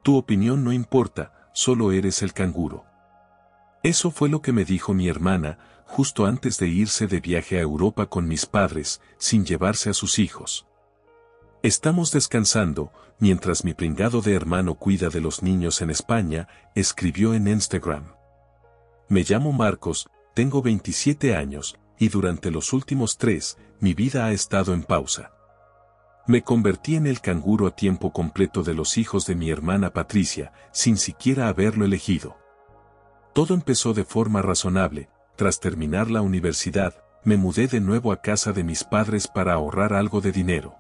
Tu opinión no importa, solo eres el canguro. Eso fue lo que me dijo mi hermana, justo antes de irse de viaje a Europa con mis padres, sin llevarse a sus hijos. Estamos descansando, mientras mi pringado de hermano cuida de los niños en España, escribió en Instagram. Me llamo Marcos, tengo 27 años, y durante los últimos 3, mi vida ha estado en pausa. Me convertí en el canguro a tiempo completo de los hijos de mi hermana Patricia, sin siquiera haberlo elegido. Todo empezó de forma razonable. Tras terminar la universidad, me mudé de nuevo a casa de mis padres para ahorrar algo de dinero.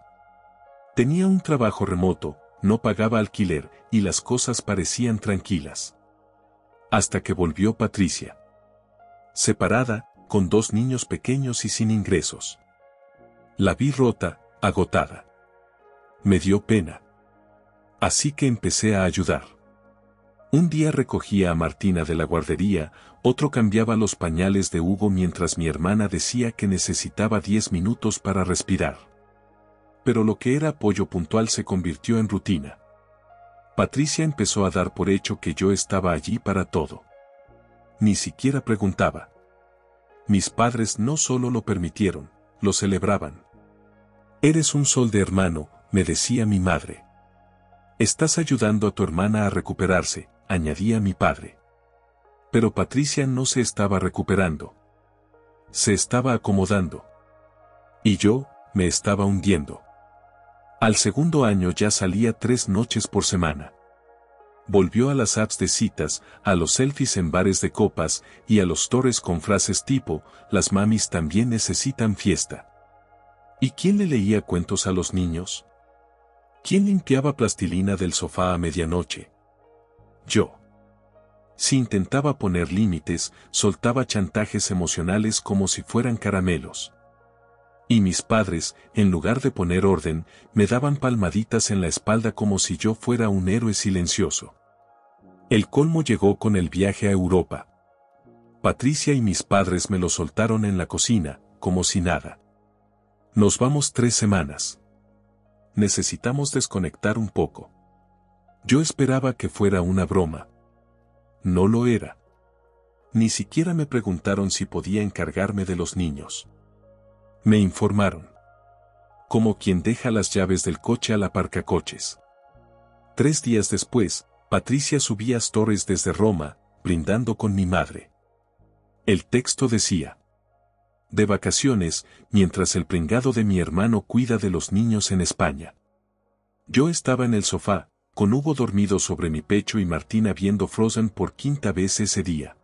Tenía un trabajo remoto, no pagaba alquiler, y las cosas parecían tranquilas. Hasta que volvió Patricia. Separada, con 2 niños pequeños y sin ingresos. La vi rota, agotada. Me dio pena. Así que empecé a ayudar. Un día recogía a Martina de la guardería, otro cambiaba los pañales de Hugo mientras mi hermana decía que necesitaba 10 minutos para respirar. Pero lo que era apoyo puntual se convirtió en rutina. Patricia empezó a dar por hecho que yo estaba allí para todo. Ni siquiera preguntaba. Mis padres no solo lo permitieron, lo celebraban. Eres un sol de hermano, me decía mi madre. Estás ayudando a tu hermana a recuperarse, añadía mi padre. Pero Patricia no se estaba recuperando. Se estaba acomodando. Y yo, me estaba hundiendo. Al segundo año ya salía 3 noches por semana. Volvió a las apps de citas, a los selfies en bares de copas, y a los stories con frases tipo, las mamis también necesitan fiesta. ¿Y quién le leía cuentos a los niños? ¿Quién limpiaba plastilina del sofá a medianoche? Yo. Si intentaba poner límites, soltaba chantajes emocionales como si fueran caramelos. Y mis padres, en lugar de poner orden, me daban palmaditas en la espalda como si yo fuera un héroe silencioso. El colmo llegó con el viaje a Europa. Patricia y mis padres me lo soltaron en la cocina, como si nada. Nos vamos 3 semanas. Necesitamos desconectar un poco. Yo esperaba que fuera una broma. No lo era. Ni siquiera me preguntaron si podía encargarme de los niños. Me informaron. Como quien deja las llaves del coche al aparcacoches. 3 días después, Patricia subía stories desde Roma, brindando con mi madre. El texto decía: de vacaciones, mientras el pringado de mi hermano cuida de los niños en España. Yo estaba en el sofá, con Hugo dormido sobre mi pecho y Martina viendo Frozen por 5ª vez ese día.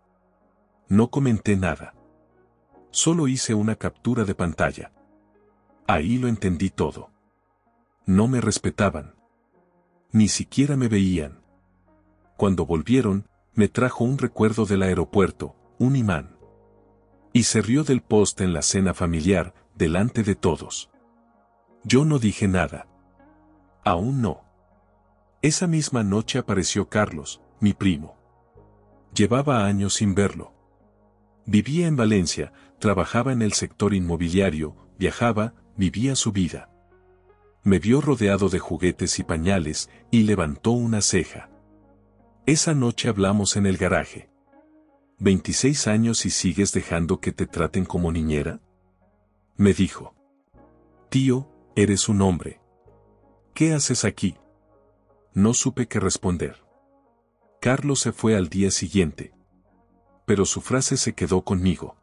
No comenté nada. Solo hice una captura de pantalla. Ahí lo entendí todo. No me respetaban. Ni siquiera me veían. Cuando volvieron, me trajo un recuerdo del aeropuerto, un imán. Y se rió del post en la cena familiar, delante de todos. Yo no dije nada. Aún no. Esa misma noche apareció Carlos, mi primo. Llevaba años sin verlo. Vivía en Valencia, trabajaba en el sector inmobiliario, viajaba, vivía su vida. Me vio rodeado de juguetes y pañales, y levantó una ceja. Esa noche hablamos en el garaje. ¿26 años y sigues dejando que te traten como niñera? Me dijo. Tío, eres un hombre. ¿Qué haces aquí? No supe qué responder. Carlos se fue al día siguiente. Pero su frase se quedó conmigo.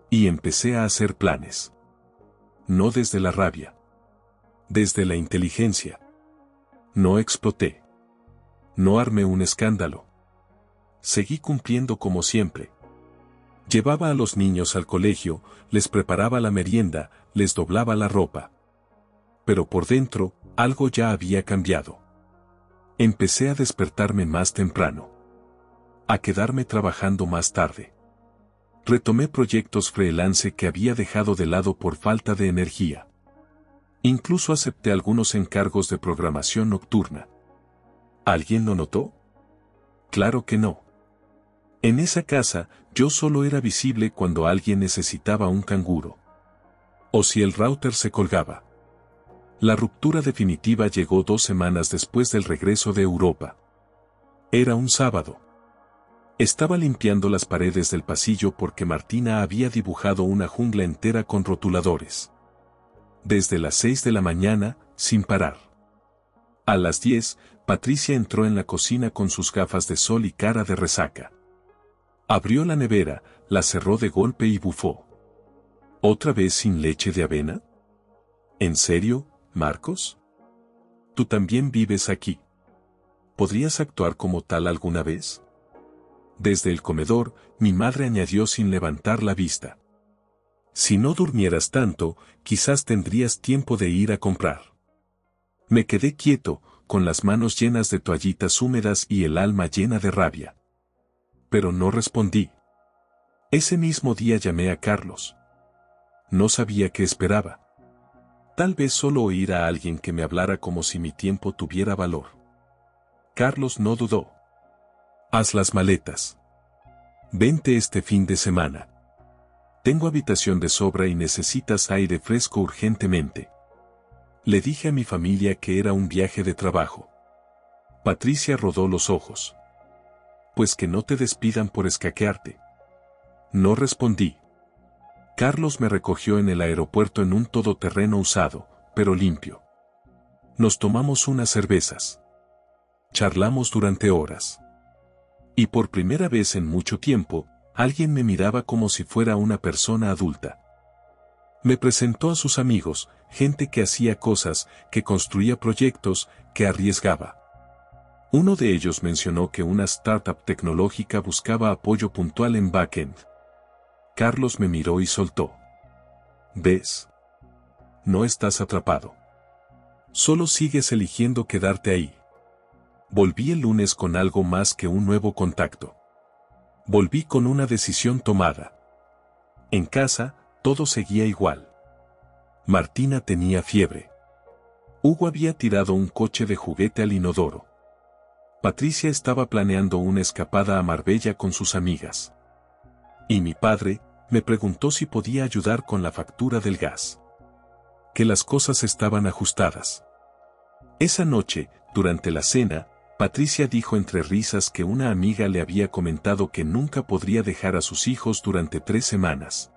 Y empecé a hacer planes. No desde la rabia. Desde la inteligencia. No exploté. No armé un escándalo. Seguí cumpliendo como siempre. Llevaba a los niños al colegio, les preparaba la merienda, les doblaba la ropa. Pero por dentro, algo ya había cambiado. Empecé a despertarme más temprano. A quedarme trabajando más tarde. Retomé proyectos freelance que había dejado de lado por falta de energía. Incluso acepté algunos encargos de programación nocturna. ¿Alguien lo notó? Claro que no. En esa casa, yo solo era visible cuando alguien necesitaba un canguro. O si el router se colgaba. La ruptura definitiva llegó 2 semanas después del regreso de Europa. Era un sábado. Estaba limpiando las paredes del pasillo porque Martina había dibujado una jungla entera con rotuladores. Desde las 6 de la mañana, sin parar. A las 10, Patricia entró en la cocina con sus gafas de sol y cara de resaca. Abrió la nevera, la cerró de golpe y bufó. ¿Otra vez sin leche de avena? ¿En serio, Marcos? ¿Tú también vives aquí? ¿Podrías actuar como tal alguna vez? Desde el comedor, mi madre añadió sin levantar la vista. Si no durmieras tanto, quizás tendrías tiempo de ir a comprar. Me quedé quieto, con las manos llenas de toallitas húmedas y el alma llena de rabia. Pero no respondí. Ese mismo día llamé a Carlos. No sabía qué esperaba. Tal vez solo oír a alguien que me hablara como si mi tiempo tuviera valor. Carlos no dudó. Haz las maletas. Vente este fin de semana. Tengo habitación de sobra y necesitas aire fresco urgentemente. Le dije a mi familia que era un viaje de trabajo. Patricia rodó los ojos. Pues que no te despidan por escaquearte. No respondí. Carlos me recogió en el aeropuerto en un todoterreno usado, pero limpio. Nos tomamos unas cervezas. Charlamos durante horas. Y por primera vez en mucho tiempo, alguien me miraba como si fuera una persona adulta. Me presentó a sus amigos, gente que hacía cosas, que construía proyectos, que arriesgaba. Uno de ellos mencionó que una startup tecnológica buscaba apoyo puntual en backend. Carlos me miró y soltó. ¿Ves? No estás atrapado. Solo sigues eligiendo quedarte ahí. Volví el lunes con algo más que un nuevo contacto. Volví con una decisión tomada. En casa, todo seguía igual. Martina tenía fiebre. Hugo había tirado un coche de juguete al inodoro. Patricia estaba planeando una escapada a Marbella con sus amigas. Y mi padre me preguntó si podía ayudar con la factura del gas. Que las cosas estaban ajustadas. Esa noche, durante la cena, Patricia dijo entre risas que una amiga le había comentado que nunca podría dejar a sus hijos durante 3 semanas.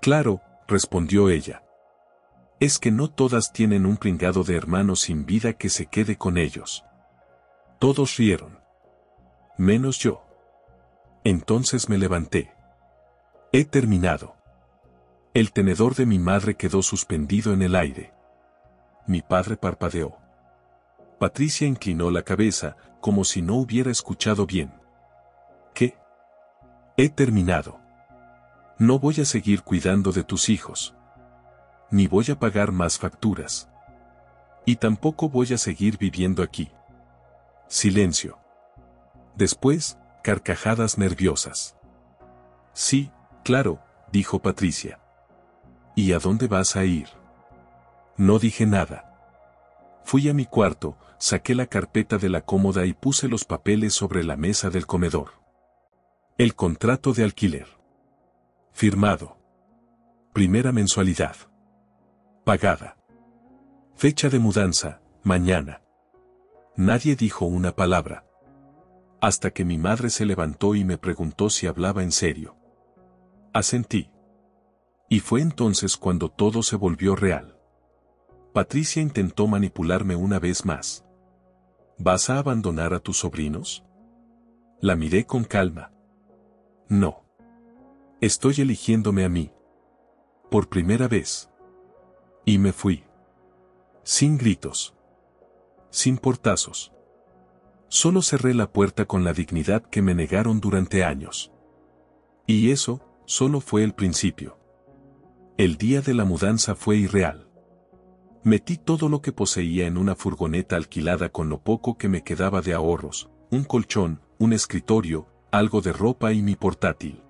Claro, respondió ella. Es que no todas tienen un pringado de hermano sin vida que se quede con ellos. Todos rieron. Menos yo. Entonces me levanté. He terminado. El tenedor de mi madre quedó suspendido en el aire. Mi padre parpadeó. Patricia inclinó la cabeza, como si no hubiera escuchado bien. ¿Qué? He terminado. No voy a seguir cuidando de tus hijos. Ni voy a pagar más facturas. Y tampoco voy a seguir viviendo aquí. Silencio. Después, carcajadas nerviosas. Sí, claro, dijo Patricia. ¿Y a dónde vas a ir? No dije nada. Fui a mi cuarto, saqué la carpeta de la cómoda y puse los papeles sobre la mesa del comedor. El contrato de alquiler. Firmado. Primera mensualidad. Pagada. Fecha de mudanza, mañana. Nadie dijo una palabra. Hasta que mi madre se levantó y me preguntó si hablaba en serio. Asentí. Y fue entonces cuando todo se volvió real. Patricia intentó manipularme una vez más. ¿Vas a abandonar a tus sobrinos? La miré con calma. No. Estoy eligiéndome a mí. Por primera vez. Y me fui. Sin gritos. Sin portazos. Solo cerré la puerta con la dignidad que me negaron durante años. Y eso, solo fue el principio. El día de la mudanza fue irreal. Metí todo lo que poseía en una furgoneta alquilada con lo poco que me quedaba de ahorros, un colchón, un escritorio, algo de ropa y mi portátil.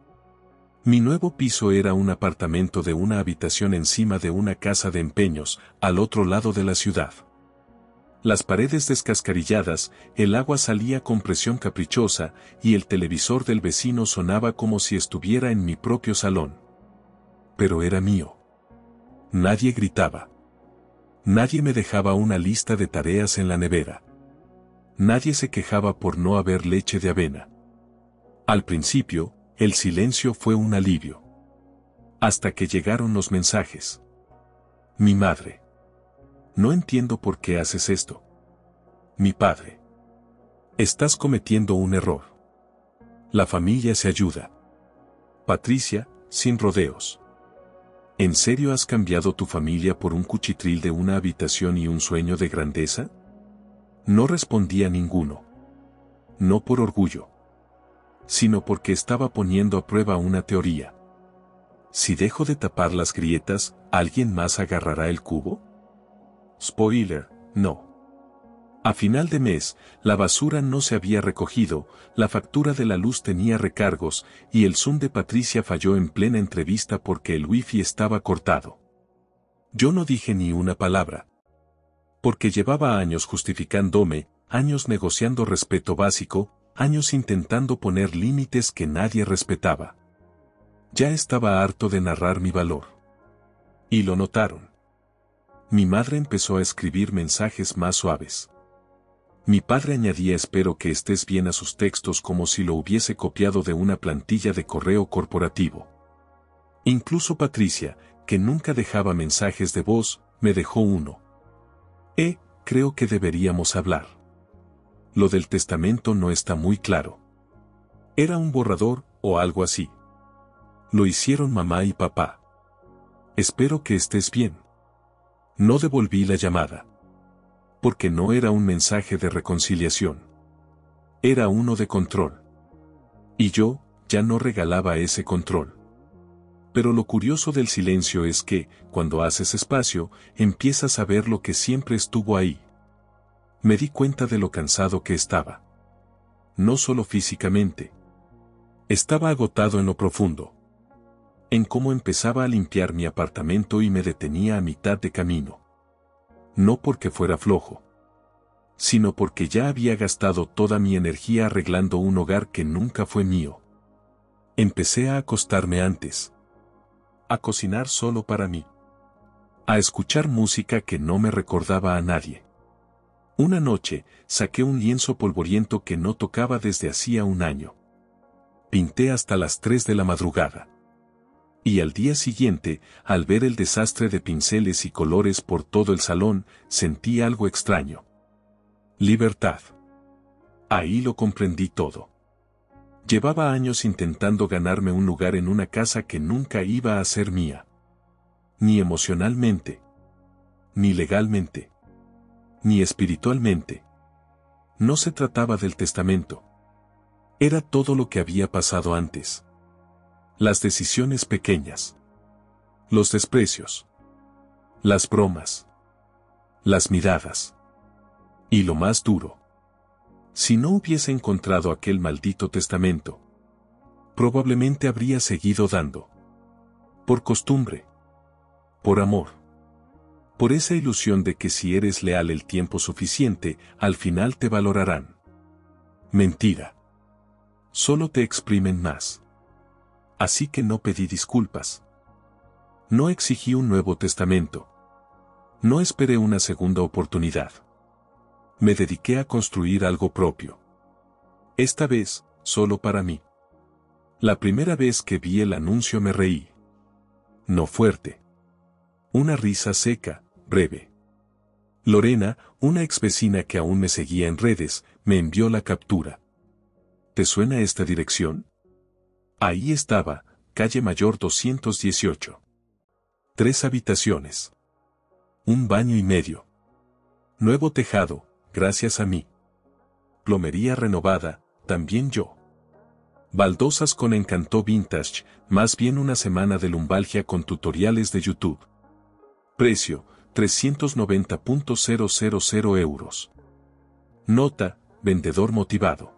Mi nuevo piso era un apartamento de una habitación encima de una casa de empeños, al otro lado de la ciudad. Las paredes descascarilladas, el agua salía con presión caprichosa y el televisor del vecino sonaba como si estuviera en mi propio salón. Pero era mío. Nadie gritaba. Nadie me dejaba una lista de tareas en la nevera. Nadie se quejaba por no haber leche de avena. Al principio, el silencio fue un alivio. Hasta que llegaron los mensajes. Mi madre. No entiendo por qué haces esto. Mi padre. Estás cometiendo un error. La familia se ayuda. Patricia, sin rodeos. ¿En serio has cambiado tu familia por un cuchitril de una habitación y un sueño de grandeza? No respondía ninguno. No por orgullo, sino porque estaba poniendo a prueba una teoría. Si dejo de tapar las grietas, ¿alguien más agarrará el cubo? Spoiler, no. A final de mes, la basura no se había recogido, la factura de la luz tenía recargos, y el Zoom de Patricia falló en plena entrevista porque el wifi estaba cortado. Yo no dije ni una palabra. Porque llevaba años justificándome, años negociando respeto básico, años intentando poner límites que nadie respetaba. Ya estaba harto de narrar mi valor. Y lo notaron. Mi madre empezó a escribir mensajes más suaves. Mi padre añadía espero que estés bien a sus textos como si lo hubiese copiado de una plantilla de correo corporativo. Incluso Patricia, que nunca dejaba mensajes de voz, me dejó uno. Creo que deberíamos hablar. Lo del testamento no está muy claro. Era un borrador, o algo así. Lo hicieron mamá y papá. Espero que estés bien. No devolví la llamada. Porque no era un mensaje de reconciliación. Era uno de control. Y yo, ya no regalaba ese control. Pero lo curioso del silencio es que, cuando haces espacio, empiezas a ver lo que siempre estuvo ahí. Me di cuenta de lo cansado que estaba. No solo físicamente. Estaba agotado en lo profundo. En cómo empezaba a limpiar mi apartamento y me detenía a mitad de camino. No porque fuera flojo, sino porque ya había gastado toda mi energía arreglando un hogar que nunca fue mío. Empecé a acostarme antes. A cocinar solo para mí. A escuchar música que no me recordaba a nadie. Una noche, saqué un lienzo polvoriento que no tocaba desde hacía un año. Pinté hasta las 3 de la madrugada. Y al día siguiente, al ver el desastre de pinceles y colores por todo el salón, sentí algo extraño. Libertad. Ahí lo comprendí todo. Llevaba años intentando ganarme un lugar en una casa que nunca iba a ser mía. Ni emocionalmente. Ni legalmente. Ni espiritualmente. No se trataba del testamento. Era todo lo que había pasado antes. Las decisiones pequeñas. Los desprecios. Las bromas. Las miradas. Y lo más duro. Si no hubiese encontrado aquel maldito testamento, probablemente habría seguido dando. Por costumbre. Por amor. Por esa ilusión de que si eres leal el tiempo suficiente, al final te valorarán. Mentira. Solo te exprimen más. Así que no pedí disculpas. No exigí un nuevo testamento. No esperé una segunda oportunidad. Me dediqué a construir algo propio. Esta vez, solo para mí. La primera vez que vi el anuncio me reí. No fuerte. Una risa seca, breve. Lorena, una ex vecina que aún me seguía en redes, me envió la captura. ¿Te suena esta dirección? Ahí estaba, calle Mayor 218. 3 habitaciones. Un baño y medio. Nuevo tejado, gracias a mí. Plomería renovada, también yo. Baldosas con encanto vintage, más bien una semana de lumbalgia con tutoriales de YouTube. Precio, 390.000 euros. Nota, vendedor motivado.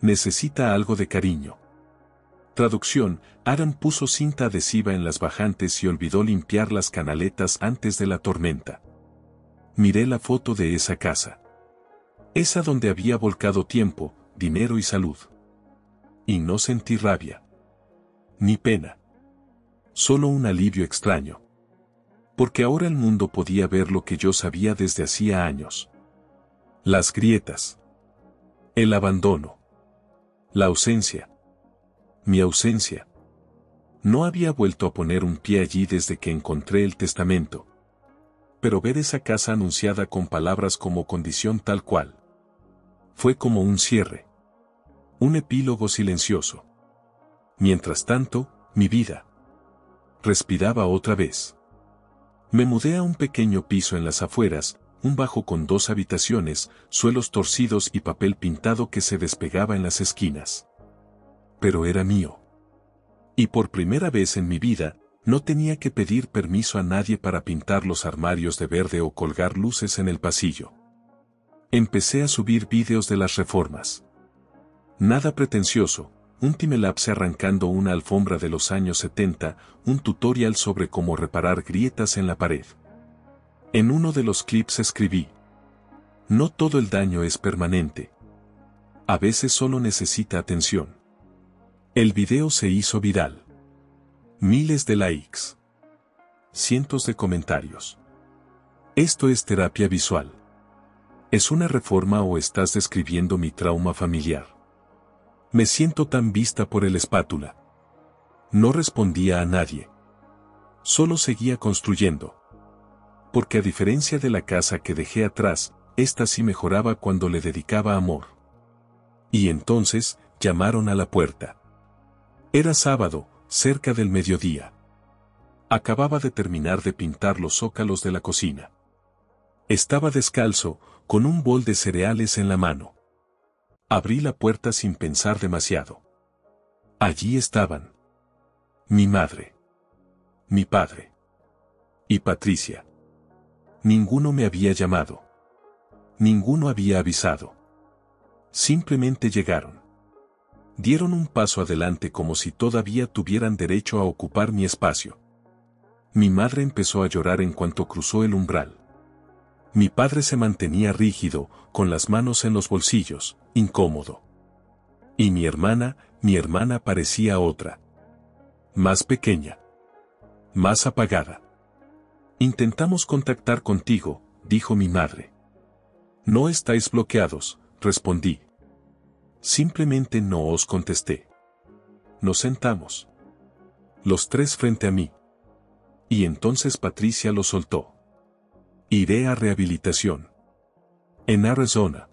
Necesita algo de cariño. Traducción, Aaron puso cinta adhesiva en las bajantes y olvidó limpiar las canaletas antes de la tormenta. Miré la foto de esa casa. Esa donde había volcado tiempo, dinero y salud. Y no sentí rabia. Ni pena. Solo un alivio extraño. Porque ahora el mundo podía ver lo que yo sabía desde hacía años. Las grietas. El abandono. La ausencia. Mi ausencia. No había vuelto a poner un pie allí desde que encontré el testamento. Pero ver esa casa anunciada con palabras como condición tal cual. Fue como un cierre. Un epílogo silencioso. Mientras tanto, mi vida respiraba otra vez. Me mudé a un pequeño piso en las afueras, un bajo con 2 habitaciones, suelos torcidos y papel pintado que se despegaba en las esquinas. Pero era mío. Y por primera vez en mi vida, no tenía que pedir permiso a nadie para pintar los armarios de verde o colgar luces en el pasillo. Empecé a subir vídeos de las reformas. Nada pretencioso, un timelapse arrancando una alfombra de los años 70, un tutorial sobre cómo reparar grietas en la pared. En uno de los clips escribí: no todo el daño es permanente. A veces solo necesita atención. El video se hizo viral. Miles de likes. Cientos de comentarios. ¿Esto es terapia visual? ¿Es una reforma o estás describiendo mi trauma familiar? Me siento tan vista por el espátula. No respondía a nadie. Solo seguía construyendo. Porque a diferencia de la casa que dejé atrás, esta sí mejoraba cuando le dedicaba amor. Y entonces, llamaron a la puerta. Era sábado, cerca del mediodía. Acababa de terminar de pintar los zócalos de la cocina. Estaba descalzo, con un bol de cereales en la mano. Abrí la puerta sin pensar demasiado. Allí estaban. Mi madre. Mi padre. Y Patricia. Ninguno me había llamado. Ninguno había avisado. Simplemente llegaron. Dieron un paso adelante como si todavía tuvieran derecho a ocupar mi espacio. Mi madre empezó a llorar en cuanto cruzó el umbral. Mi padre se mantenía rígido, con las manos en los bolsillos, incómodo. Y mi hermana parecía otra. Más pequeña. Más apagada. Intentamos contactar contigo, dijo mi madre. No estáis bloqueados, respondí. Simplemente no os contesté. Nos sentamos. Los 3 frente a mí. Y entonces Patricia lo soltó. Iré a rehabilitación. En Arizona.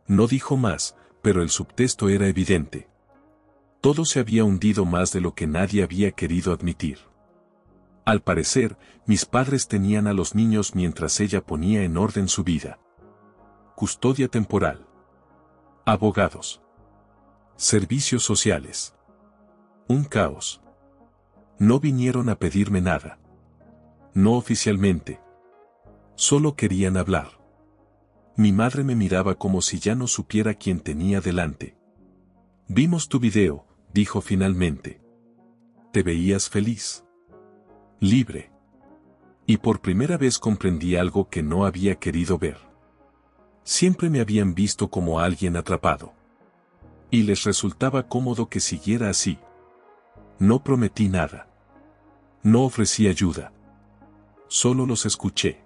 No dijo más, pero el subtexto era evidente. Todo se había hundido más de lo que nadie había querido admitir. Al parecer, mis padres tenían a los niños mientras ella ponía en orden su vida. Custodia temporal. Abogados. Servicios sociales. Un caos. No vinieron a pedirme nada. No oficialmente. Solo querían hablar. Mi madre me miraba como si ya no supiera quién tenía delante. Vimos tu video, dijo finalmente. Te veías feliz. Libre. Y por primera vez comprendí algo que no había querido ver. Siempre me habían visto como alguien atrapado. Y les resultaba cómodo que siguiera así. No prometí nada. No ofrecí ayuda. Solo los escuché.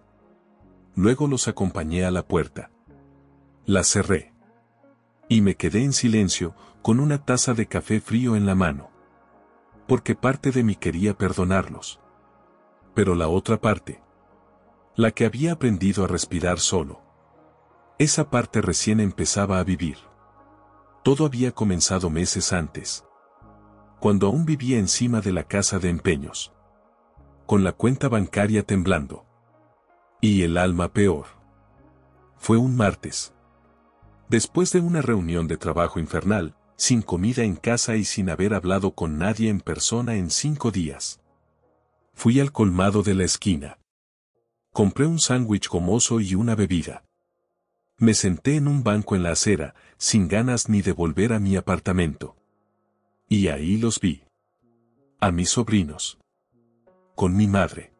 Luego los acompañé a la puerta. La cerré. Y me quedé en silencio, con una taza de café frío en la mano. Porque parte de mí quería perdonarlos. Pero la otra parte. La que había aprendido a respirar solo. Esa parte recién empezaba a vivir. Todo había comenzado meses antes. Cuando aún vivía encima de la casa de empeños. Con la cuenta bancaria temblando. Y el alma peor. Fue un martes. Después de una reunión de trabajo infernal, sin comida en casa y sin haber hablado con nadie en persona en 5 días. Fui al colmado de la esquina. Compré un sándwich gomoso y una bebida. Me senté en un banco en la acera, sin ganas ni de volver a mi apartamento. Y ahí los vi. A mis sobrinos. Con mi madre.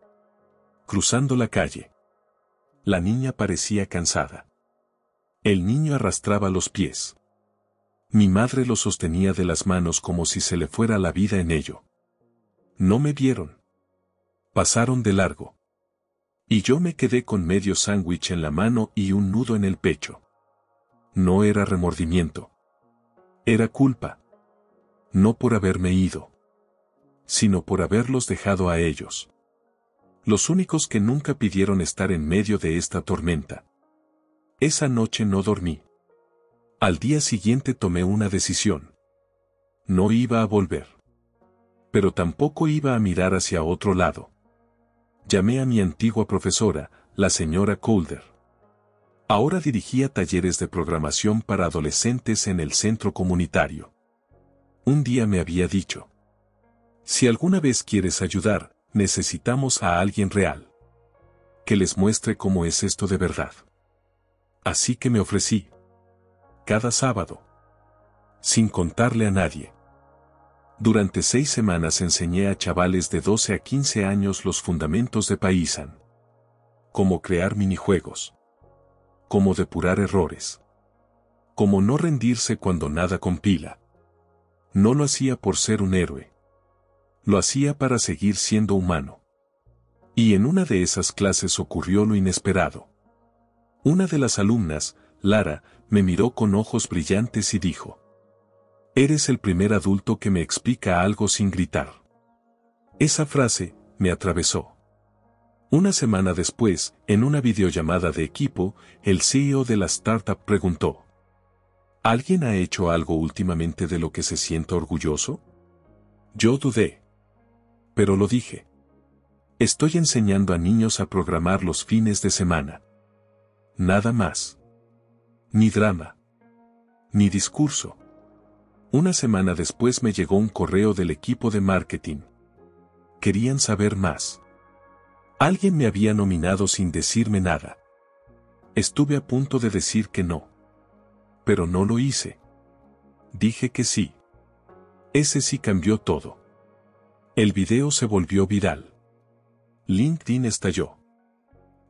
Cruzando la calle. La niña parecía cansada. El niño arrastraba los pies. Mi madre lo sostenía de las manos como si se le fuera la vida en ello. No me vieron. Pasaron de largo. Y yo me quedé con medio sándwich en la mano y un nudo en el pecho. No era remordimiento. Era culpa. No por haberme ido, sino por haberlos dejado a ellos. Los únicos que nunca pidieron estar en medio de esta tormenta. Esa noche no dormí. Al día siguiente tomé una decisión. No iba a volver. Pero tampoco iba a mirar hacia otro lado. Llamé a mi antigua profesora, la señora Calder. Ahora dirigía talleres de programación para adolescentes en el centro comunitario. Un día me había dicho: si alguna vez quieres ayudar, necesitamos a alguien real. Que les muestre cómo es esto de verdad. Así que me ofrecí. Cada sábado. Sin contarle a nadie. Durante 6 semanas enseñé a chavales de 12 a 15 años los fundamentos de Python. Cómo crear minijuegos. Cómo depurar errores. Cómo no rendirse cuando nada compila. No lo hacía por ser un héroe. Lo hacía para seguir siendo humano. Y en una de esas clases ocurrió lo inesperado. Una de las alumnas, Lara, me miró con ojos brillantes y dijo: eres el primer adulto que me explica algo sin gritar. Esa frase me atravesó. Una semana después, en una videollamada de equipo, el CEO de la startup preguntó: ¿alguien ha hecho algo últimamente de lo que se sienta orgulloso? Yo dudé. Pero lo dije. Estoy enseñando a niños a programar los fines de semana. Nada más. Ni drama. Ni discurso. Una semana después me llegó un correo del equipo de marketing. Querían saber más. Alguien me había nominado sin decirme nada. Estuve a punto de decir que no. Pero no lo hice. Dije que sí. Ese sí cambió todo. El video se volvió viral. LinkedIn estalló.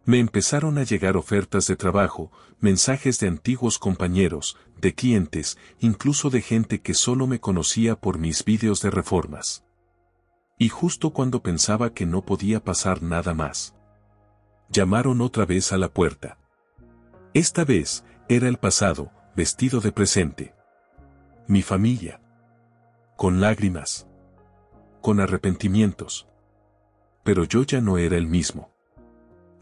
Me empezaron a llegar ofertas de trabajo, mensajes de antiguos compañeros, de clientes, incluso de gente que solo me conocía por mis vídeos de reformas. Y justo cuando pensaba que no podía pasar nada más, llamaron otra vez a la puerta. Esta vez, era el pasado, vestido de presente. Mi familia. Con lágrimas. Con arrepentimientos. Pero yo ya no era el mismo.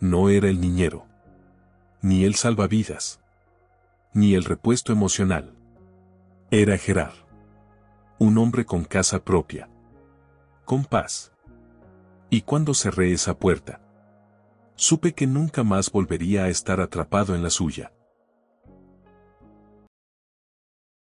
No era el niñero. Ni el salvavidas. Ni el repuesto emocional. Era Gerard. Un hombre con casa propia. Con paz. Y cuando cerré esa puerta, supe que nunca más volvería a estar atrapado en la suya.